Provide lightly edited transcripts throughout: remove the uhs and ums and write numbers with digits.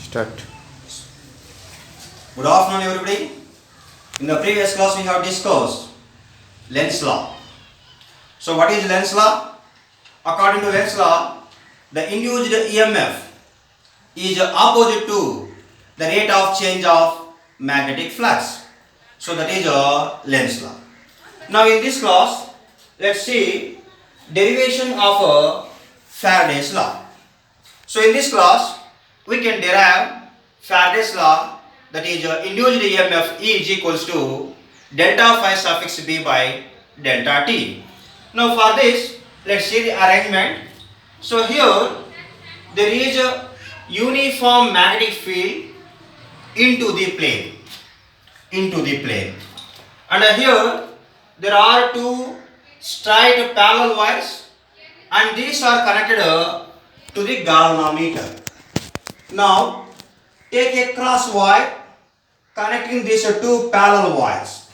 Start. Good afternoon, everybody. In the previous class, we have discussed Lenz's law. So, what is Lenz's law? According to Lenz's law, the induced EMF is opposite to the rate of change of magnetic flux. So, that is Lenz's law. Now, in this class, let's see derivation of Faraday's law. So, in this class, we can derive Faraday's law, that is induced EMF E is equals to delta phi suffix B by delta T. Now for this, let's see the arrangement. So here there is a uniform magnetic field into the plane. And here there are two straight parallel wires and these are connected to the galvanometer. Now take a cross wire connecting these two parallel wires.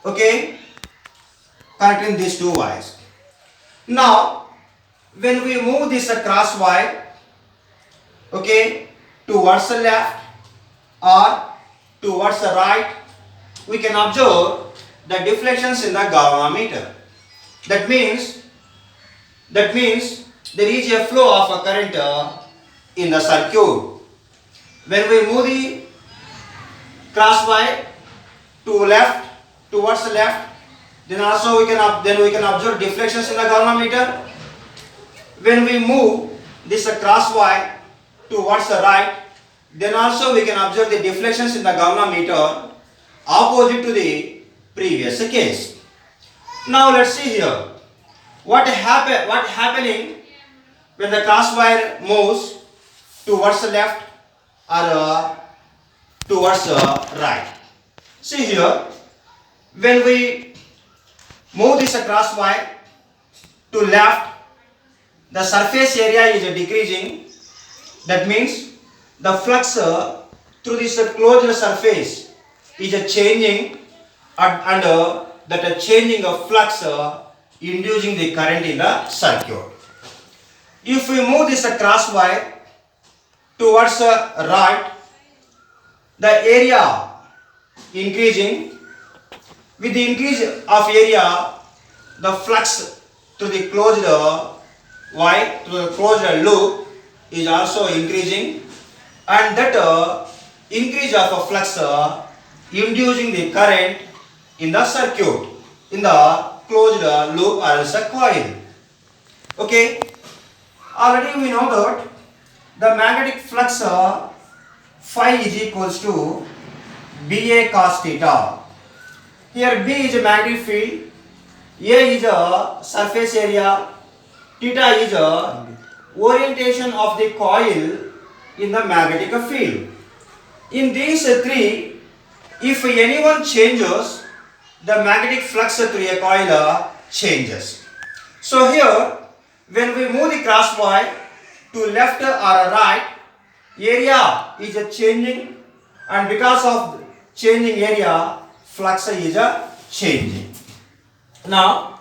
Okay, connecting these two wires. Now when we move this cross wire, okay, towards the left or towards the right, we can observe the deflections in the galvanometer. That means there is a flow of a current in the circuit. When we move the cross wire towards the left, then also we can observe deflections in the galvanometer. When we move this cross wire towards the right, then also we can observe the deflections in the galvanometer opposite to the previous case. Now let's see here what happening when the cross wire moves towards the left or towards the right. See here, when we move this cross wire to left, the surface area is decreasing. That means the flux through this closed surface is changing, and that changing of flux inducing the current in the circuit. If we move this cross wire towards the right, the area increasing. With the increase of area, the flux through the closed wire, through the closed loop is also increasing, and that increase of a flux inducing the current in the circuit, in the closed loop or else a coil. Okay, already we know that the magnetic flux phi is equals to BA cos theta. Here B is a magnetic field, A is a surface area, theta is a orientation of the coil in the magnetic field. In these three, if any one changes, the magnetic flux through a coil changes. So here, when we move the cross wire to left or right, area is changing, and because of changing area, flux is changing. Now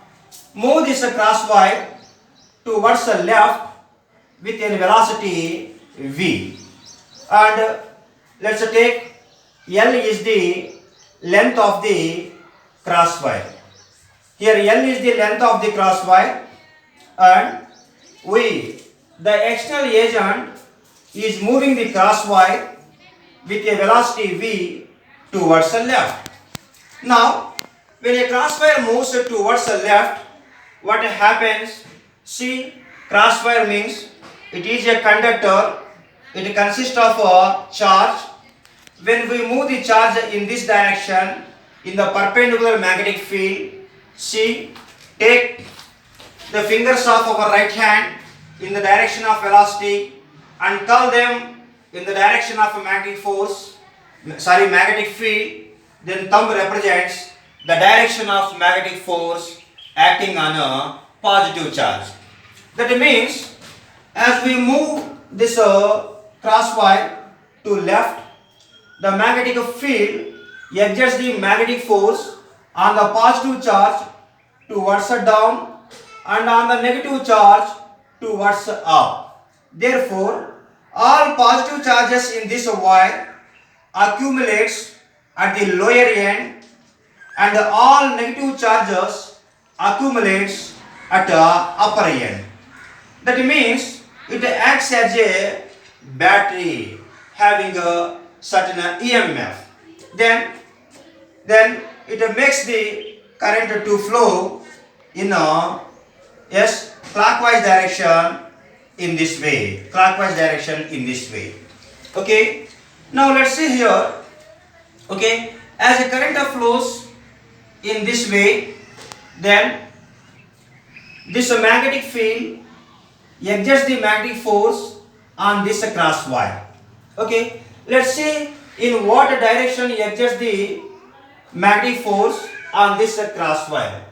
move this cross wire towards the left with a velocity v, and let's take L is the length of the cross wire. Here L is the length of the cross wire, and the external agent is moving the cross wire with a velocity v towards the left. Now when a cross wire moves towards the left, what happens? See, cross wire means it is a conductor. It consists of a charge. When we move the charge in this direction in the perpendicular magnetic field, see, take the fingers of our right hand in the direction of velocity and curl them in the direction of magnetic field. Then thumb represents the direction of magnetic force acting on a positive charge. That means as we move this cross wire to left, the magnetic field exerts the magnetic force on the positive charge towards the down and on the negative charge towards the up. Therefore, all positive charges in this wire accumulates at the lower end and all negative charges accumulates at the upper end. That means it acts as a battery having a certain EMF. Then it makes the current to flow in a clockwise direction in this way. Clockwise direction in this way. Okay. Now let's see here. Okay. As a current flows in this way, then this magnetic field exerts the magnetic force on this cross wire. Okay. Let's see in what direction exerts the magnetic force on this cross wire.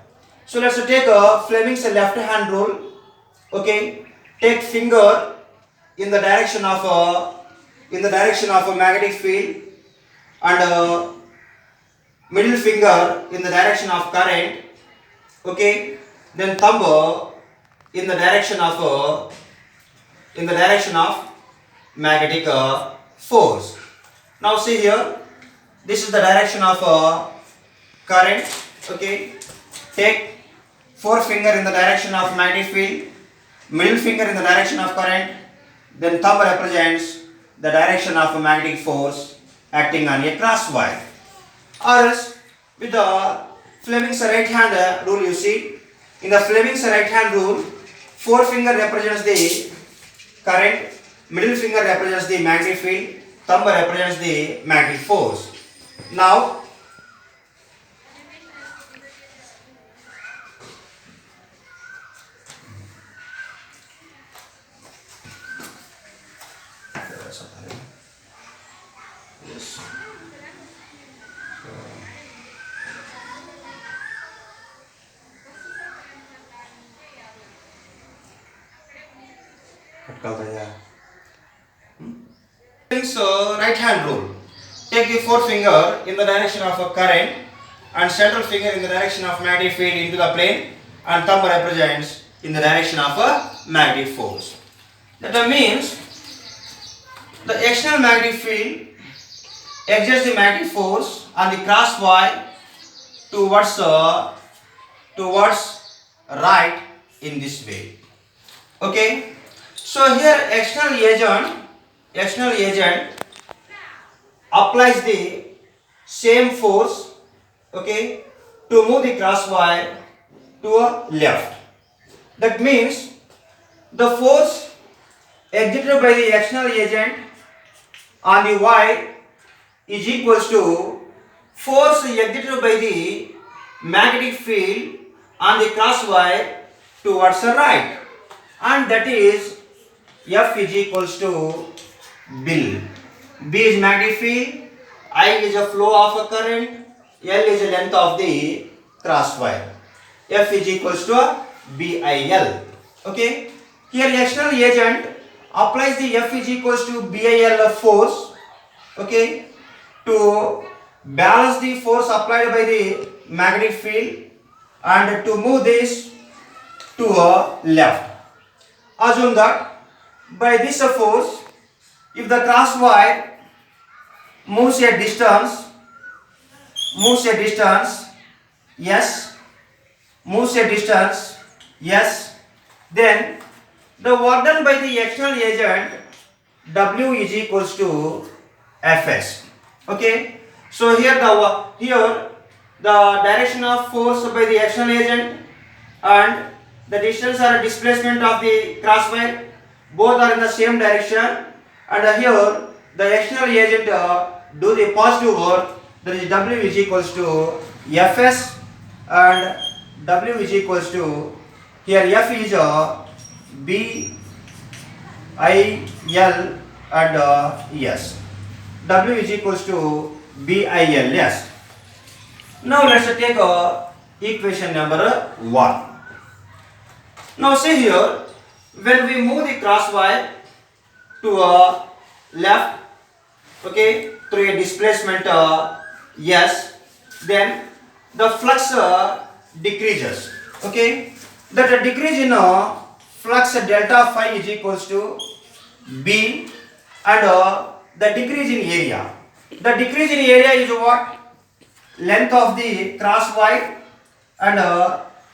So let's take a Fleming's left hand rule. Okay, take finger in the direction of a magnetic field and middle finger in the direction of current. Okay, then thumb in the direction of magnetic force. Now see here, this is the direction of current. Okay, take forefinger in the direction of magnetic field, middle finger in the direction of current, then thumb represents the direction of a magnetic force acting on a cross wire. Or else with the Fleming's right hand rule, you see, in the Fleming's right hand rule, forefinger represents the current, middle finger represents the magnetic field, thumb represents the magnetic force. Now right hand rule. Take the forefinger in the direction of a current and central finger in the direction of magnetic field into the plane, and thumb represents in the direction of a magnetic force. That means the external magnetic field exerts the magnetic force on the cross wire towards right in this way. Okay. So here external agent applies the same force, okay, to move the cross wire to a left. That means the force exerted by the external agent on the wire is equals to force exerted by the magnetic field on the cross wire towards the right, and that is F is equals to B. B is magnetic field, I is a flow of a current, L is the length of the cross wire. F is equals to BIL. Okay. Here external agent applies the F is equals to BIL force, okay, to balance the force applied by the magnetic field and to move this to a left. Assume that by this force, if the cross wire moves a distance, yes, then the work done by the external agent W is equals to Fs. Okay. So here the direction of force by the external agent and the distance or displacement of the cross wire, both are in the same direction, and here the external agent do the positive work, that is W is equals to Fs, and W is equals to, here F is B I L and S. W is equals to B I L S. Now let's take equation number 1. Now see here, when we move the cross wire to left, okay, through a displacement S, then the flux decreases. Okay, that decrease in flux delta phi is equals to B and the decrease in area. The decrease in area is what? Length of the cross wire and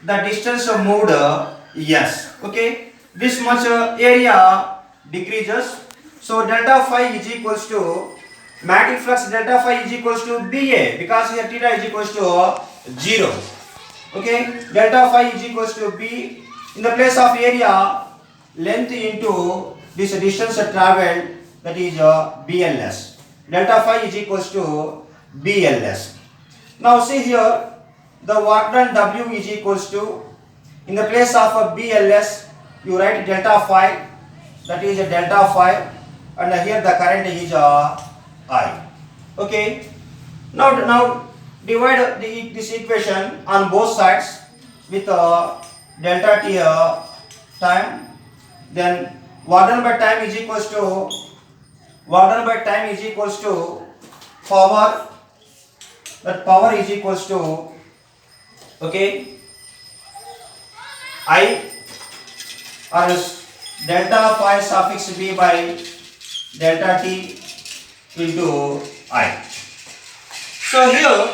the distance moved s. Okay, this much area decreases. So delta phi is equals to magnetic flux delta phi is equals to BA, because here theta is equals to 0. Okay, delta phi is equals to B in the place of area, length into this distance traveled, that is BLS. Delta phi is equals to BLS. Now see here, the work done W is equals to, in the place of a BLS you write delta phi, that is a delta phi, and here the current is I. Okay, now divide this equation on both sides with delta t time, then work done by time is equals to power, that power is equals to, okay, I or delta phi suffix b by delta t into I. So here,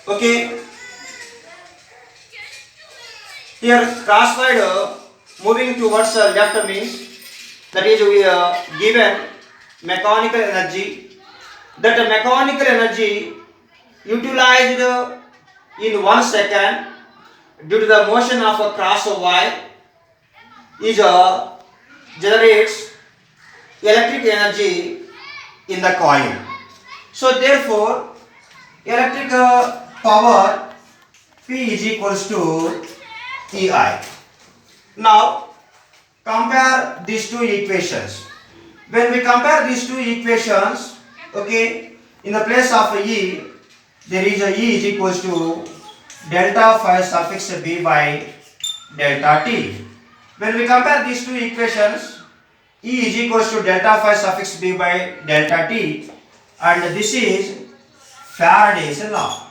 okay, here crosswise moving towards left means, that is we given mechanical energy, that mechanical energy utilized in 1 second due to the motion of a cross wire is generates electric energy in the coil. So therefore electric power P is equals to EI. Now compare these two equations. When we compare these two equations, okay, in the place of E, there is a E is equals to delta phi suffix b by delta t. When we compare these two equations, E is equals to delta phi suffix b by delta t, and this is Faraday's law.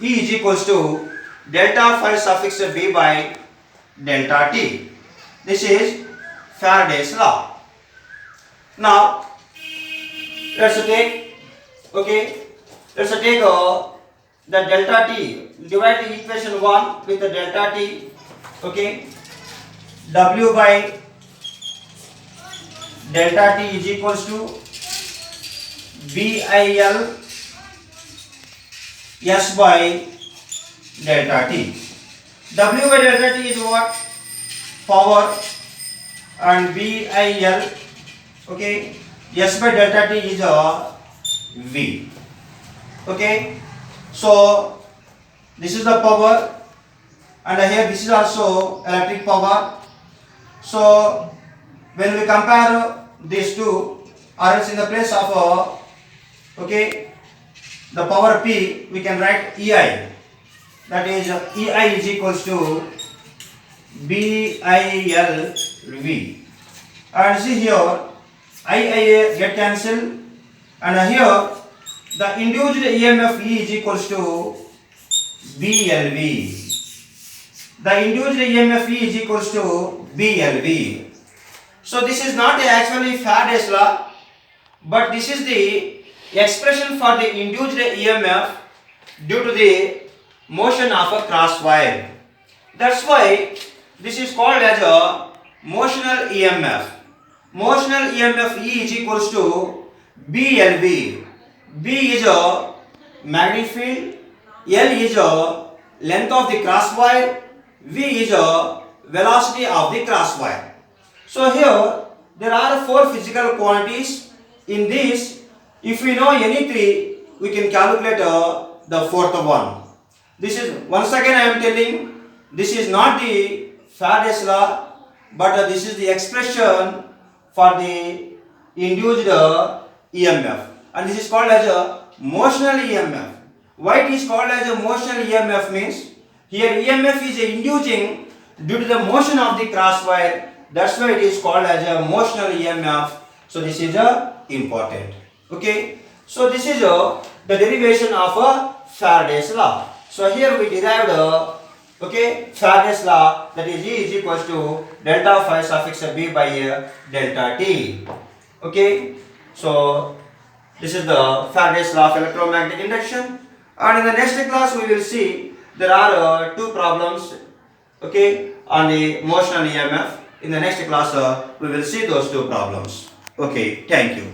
E is equals to delta phi suffix b by delta t. This is Faraday's law. Now let's take, okay, let's take the delta t, divide the equation 1 with the delta t, okay, W by delta t is equals to BIL S by delta t. W by delta t is what? Power, and BIL, okay, S by delta t is V. Okay, so this is the power, and here this is also electric power. So when we compare these two, or else in the place of okay, the power P, we can write EI, that is EI is equals to BIL V, and see here I get cancelled, and here the induced EMF E is equals to BLV. The induced EMF E is equals to BLV. So this is not actually Faraday's law, but this is the expression for the induced EMF due to the motion of a cross wire. That's why this is called as a motional EMF. Motional EMF E is equals to BLV. B is a magnetic field, L is a length of the cross wire, V is a velocity of the cross wire. So here there are 4 physical quantities. In this, if we know any 3, we can calculate the 4th one. This is, once again I am telling, this is not the Faraday's law, but this is the expression for the induced EMF, and this is called as a motional EMF. Why it is called as a motional EMF means, here EMF is inducing due to the motion of the cross wire. That's why it is called as a motional EMF. So this is important. Okay. So this is the derivation of Faraday's law. So here we derived okay, Faraday's law, that is E is equals to delta phi suffix b by delta t. Okay, so this is the Faraday's law of electromagnetic induction, and in the next class we will see there are two problems, okay, on the motion and EMF. In the next class we will see those two problems. Okay, thank you.